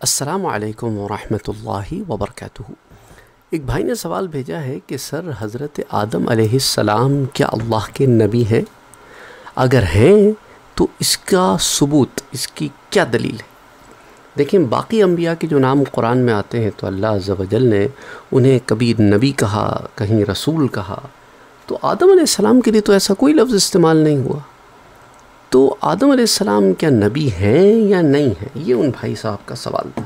السلام علیکم ورحمۃ اللہ وبرکاتہ۔ ایک بھائی نے سوال بھیجا ہے کہ سر حضرت آدم علیہ السلام کیا اللہ کے نبی ہیں؟ اگر ہیں تو اس کا ثبوت، اس کی کیا دلیل ہے؟ دیکھیں، باقی انبیاء کے جو نام قرآن میں آتے ہیں تو اللہ عز و جل نے انہیں کبھی نبی کہا، کہیں رسول کہا، تو آدم علیہ السلام کے لیے تو ایسا کوئی لفظ استعمال نہیں ہوا۔ تو آدم علیہ السلام کیا نبی ہیں یا نہیں ہیں، یہ ان بھائی صاحب کا سوال تھا۔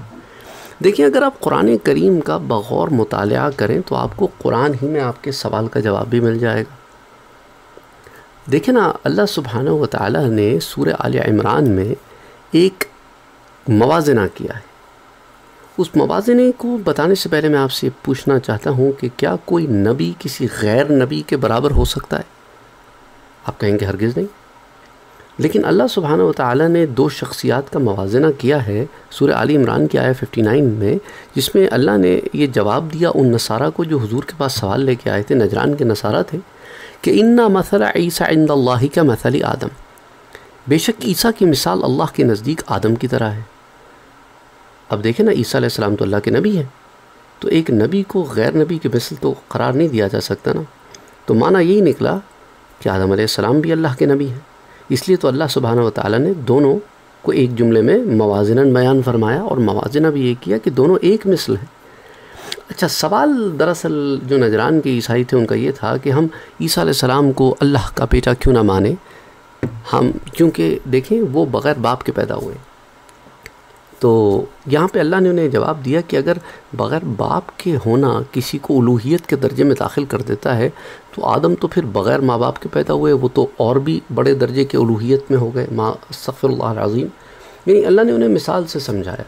دیکھیں، اگر آپ قرآن کریم کا بغور مطالعہ کریں تو آپ کو قرآن ہی میں آپ کے سوال کا جواب بھی مل جائے گا۔ دیکھیں نا، اللہ سبحانہ و تعالی نے سورہ آل عمران میں ایک موازنہ کیا ہے۔ اس موازنے کو بتانے سے پہلے میں آپ سے پوچھنا چاہتا ہوں کہ کیا کوئی نبی کسی غیر نبی کے برابر ہو سکتا ہے؟ آپ کہیں گے ہرگز نہیں۔ لیکن اللہ سبحانہ و تعالی نے دو شخصیات کا موازنہ کیا ہے سورہ آل عمران کی آیہ 59 میں، جس میں اللہ نے یہ جواب دیا ان نصارہ کو جو حضور کے پاس سوال لے کے آئے تھے، نجران کے نصارہ تھے، کہ اِنَّ مَثَلَ عِیسَىٰ عِنْدَ اللّٰہِ کَمَثَلِ آدم، بے شک عیسیٰ کی مثال اللہ کے نزدیک آدم کی طرح ہے۔ اب دیکھیں نا، عیسیٰ علیہ السلام تو اللہ کے نبی ہیں، تو ایک نبی کو غیر نبی کی مثل تو قرار نہیں دیا جا سکتا نا۔ تو معنی یہی نکلا کہ آدم علیہ السلام بھی اللہ کے نبی ہیں۔ اس لیے تو اللہ سبحانہ و تعالی نے دونوں کو ایک جملے میں موازناً بیان فرمایا، اور موازنہ بھی یہ کیا کہ دونوں ایک مثل ہیں۔ اچھا، سوال دراصل جو نجران کے عیسائی تھے ان کا یہ تھا کہ ہم عیسیٰ علیہ السلام کو اللہ کا بیٹا کیوں نہ مانیں، کیونکہ دیکھیں وہ بغیر باپ کے پیدا ہوئے۔ تو یہاں پہ اللہ نے انہیں جواب دیا کہ اگر بغیر باپ کے ہونا کسی کو الوہیت کے درجے میں داخل کر دیتا ہے تو آدم تو پھر بغیر ماں باپ کے پیدا ہوئے، وہ تو اور بھی بڑے درجے کے الوہیت میں ہو گئے، استغفر اللہ العظیم۔ یعنی اللہ نے انہیں مثال سے سمجھایا،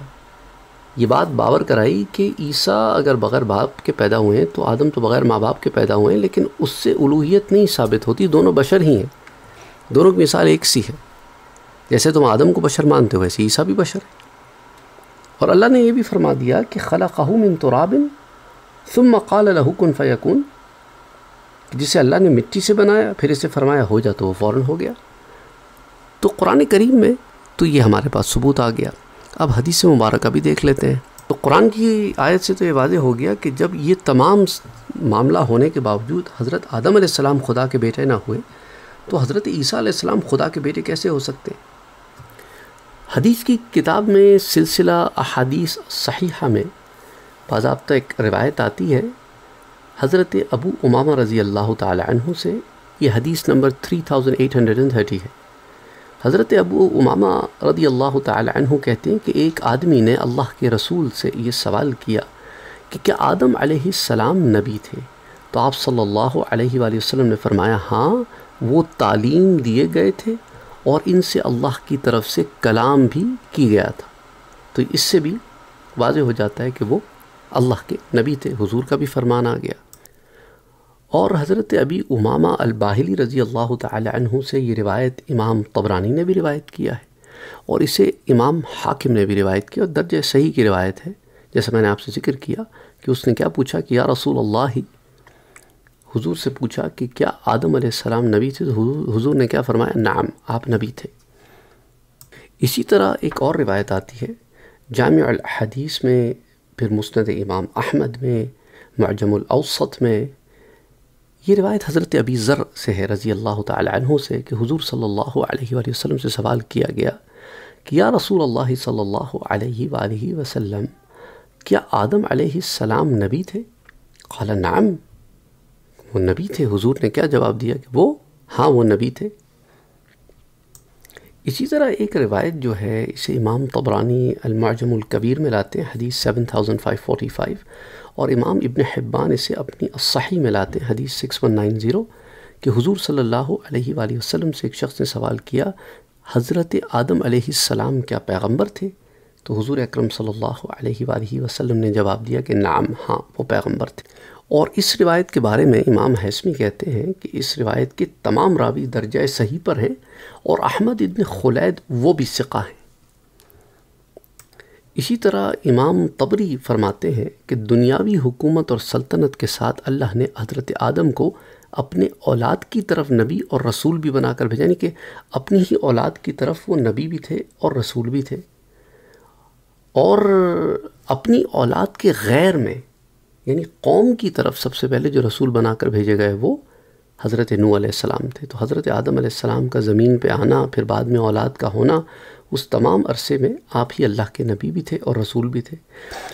یہ بات باور کرائی کہ عیسیٰ اگر بغیر باپ کے پیدا ہوئے ہیں تو آدم تو بغیر ماں باپ کے پیدا ہوئے ہیں، لیکن اس سے الوہیت نہیں ثابت ہوتی، دونوں بشر ہی ہیں، دونوں کی مثال ایک سی ہے۔ جیسے تم آدم کو بشر مانتے ہو ویسے عیسیٰ بھی بشر ہے۔ اور اللہ نے یہ بھی فرما دیا کہ خلقہ من تراب ثم قال له کن فیکون، جسے اللہ نے مٹی سے بنایا پھر اسے فرمایا ہو جا تو وہ فوراً ہو گیا۔ تو قرآن کریم میں تو یہ ہمارے پاس ثبوت آ گیا۔ اب حدیث مبارکہ بھی دیکھ لیتے ہیں۔ تو قرآن کی آیت سے تو یہ واضح ہو گیا کہ جب یہ تمام معاملہ ہونے کے باوجود حضرت آدم علیہ السلام خدا کے بیٹے نہ ہوئے تو حضرت عیسیٰ علیہ السلام خدا کے بیٹے کیسے ہو سکتے ہیں؟ حدیث کی کتاب میں سلسلہ احادیث صحیحہ میں باضابطہ ایک روایت آتی ہے حضرت ابو امامہ رضی اللہ تعالی عنہ سے۔ یہ حدیث نمبر 3830 ہے۔ حضرت ابو امامہ رضی اللہ تعالی عنہ کہتے ہیں کہ ایک آدمی نے اللہ کے رسول سے یہ سوال کیا کہ کیا آدم علیہ السلام نبی تھے؟ تو آپ صلی اللہ علیہ وآلہ وسلم نے فرمایا ہاں، وہ تعلیم دیے گئے تھے اور ان سے اللہ کی طرف سے کلام بھی کی گیا تھا۔ تو اس سے بھی واضح ہو جاتا ہے کہ وہ اللہ کے نبی تھے، حضور کا بھی فرمان آ گیا۔ اور حضرت ابی امامہ الباہلی رضی اللہ تعالی عنہ سے یہ روایت امام طبرانی نے بھی روایت کیا ہے، اور اسے امام حاکم نے بھی روایت کیا، اور درجہ صحیح کی روایت ہے۔ جیسے میں نے آپ سے ذکر کیا کہ اس نے کیا پوچھا کہ یا رسول اللہ، حضور سے پوچھا کہ کیا آدم علیہ السلام نبی تھے؟ تو حضور نے کیا فرمایا؟ نعم، آپ نبی تھے۔ اسی طرح ایک اور روایت آتی ہے جامع الحدیث میں، پھر مسند امام احمد میں، معجم الاوسط میں۔ یہ روایت حضرت ابی ذر سے ہے رضی اللہ تعالی عنہ سے کہ حضور صلی اللہ علیہ وآلہ وسلم سے سوال کیا گیا کہ یا رسول اللہ صلی اللہ علیہ وآلہ وسلم، کیا آدم علیہ السلام نبی تھے؟ قال نعم، وہ نبی تھے۔ حضور نے کیا جواب دیا کہ وہ نبی تھے۔ اسی طرح ایک روایت جو ہے اسے امام طبرانی المعجم الکبیر میں لاتے ہیں، حدیث 7545، اور امام ابن حبان اسے اپنی الصحیح میں لاتے ہیں، حدیث 6190، کہ حضور صلی اللہ علیہ وآلہ وسلم سے ایک شخص نے سوال کیا حضرت آدم علیہ السلام کیا پیغمبر تھے؟ تو حضور اکرم صلی اللہ علیہ وآلہ وسلم نے جواب دیا کہ نعم، ہاں وہ پیغمبر تھے۔ اور اس روایت کے بارے میں امام حیثمی کہتے ہیں کہ اس روایت کے تمام راوی درجہ صحیح پر ہیں، اور احمد ابن خلید وہ بھی ثقہ ہیں۔ اسی طرح امام طبری فرماتے ہیں کہ دنیاوی حکومت اور سلطنت کے ساتھ اللہ نے حضرت آدم کو اپنے اولاد کی طرف نبی اور رسول بھی بنا کر بھیجا، یعنی کہ اپنی ہی اولاد کی طرف وہ نبی بھی تھے اور رسول بھی تھے۔ اور اپنی اولاد کے غیر میں یعنی قوم کی طرف سب سے پہلے جو رسول بنا کر بھیجے گئے وہ حضرت نوح علیہ السلام تھے. تو حضرت آدم علیہ السلام کا زمین پہ آنا، پھر بعد میں اولاد کا ہونا، اس تمام عرصے میں آپ ہی اللہ کے نبی بھی تھے اور رسول بھی تھے.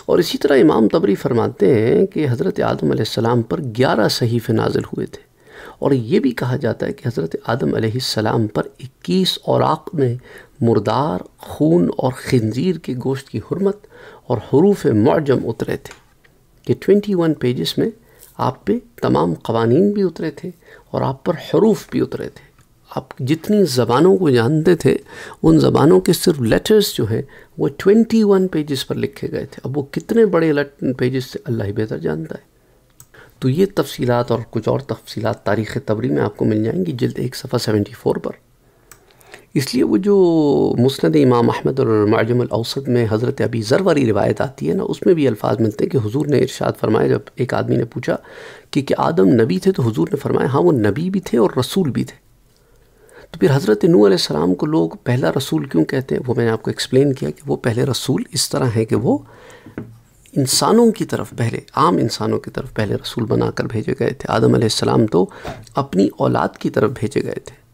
اور اسی طرح امام طبری فرماتے ہیں کہ حضرت آدم علیہ السلام پر 11 صحیفے نازل ہوئے تھے، اور یہ بھی کہا جاتا ہے کہ حضرت آدم علیہ السلام پر 21 اوراق میں مردار، خون اور خنزیر کے گوشت کی حرمت اور حروف معجم اترے تھے، کہ 21 پیجز میں آپ پہ تمام قوانین بھی اترے تھے اور آپ پر حروف بھی اترے تھے. آپ جتنی زبانوں کو جانتے تھے ان زبانوں کے صرف لیٹرز جو ہیں وہ 21 پیجز پر لکھے گئے تھے. اب وہ کتنے بڑے پیجز تھے اللہ ہی بہتر جانتا ہے. تو یہ تفصیلات اور کچھ اور تفصیلات تاریخ طبری میں آپ کو مل جائیں گی جلد 1 صفحہ 74 پر. اس لیے وہ جو مسند امام احمد اور معجم الاوسط میں حضرت ابی ذر والی روایت آتی ہے نا، اس میں بھی الفاظ ملتے ہیں کہ حضور نے ارشاد فرمایا، جب ایک آدمی نے پوچھا کہ کیا آدم نبی تھے، تو حضور نے فرمایا ہاں وہ نبی بھی تھے اور رسول بھی تھے. تو پھر حضرت نوح علیہ السلام کو لوگ پہلا رسول کیوں کہتے ہیں، وہ میں نے آپ کو ایکسپلین کیا کہ وہ پہلے رسول اس طرح ہیں کہ وہ انسانوں کی طرف پہلے، عام انسانوں کی طرف پہلے رسول بنا کر بھیجے گئے تھے. آدم علیہ السلام تو اپنی اولاد کی طرف بھیجے گئے تھے.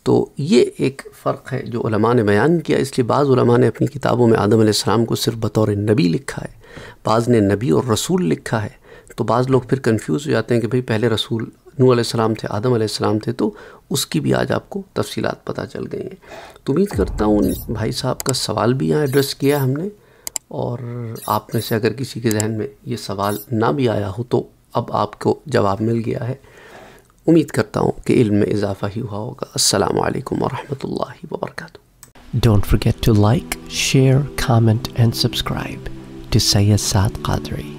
تو یہ ایک فرق ہے جو علماء نے بیان کیا. اس لیے بعض علماء نے اپنی کتابوں میں آدم علیہ السلام کو صرف بطور نبی لکھا ہے، بعض نے نبی اور رسول لکھا ہے. تو بعض لوگ پھر کنفیوز ہو جاتے ہیں کہ بھئی پہلے رسول نوح علیہ السلام تھے، آدم علیہ السلام تھے. تو اس کی بھی آج آپ کو تفصیلات پتہ چل گئی ہیں. تو امید کرتا ہوں بھائی صاحب کا سوال بھی یہاں ایڈریس کیا ہم نے، اور آپ میں سے اگر کسی کے ذہن میں یہ سوال نہ بھی آیا ہو تو اب آپ کو جواب مل گیا ہے. امید کرتا ہوں کہ علم میں اضافہ ہی ہوا ہوگا. السلام علیکم ورحمۃ اللہ وبرکاتہ. Don't forget to like, share, comment and subscribe to Sayyid Saad Qadri.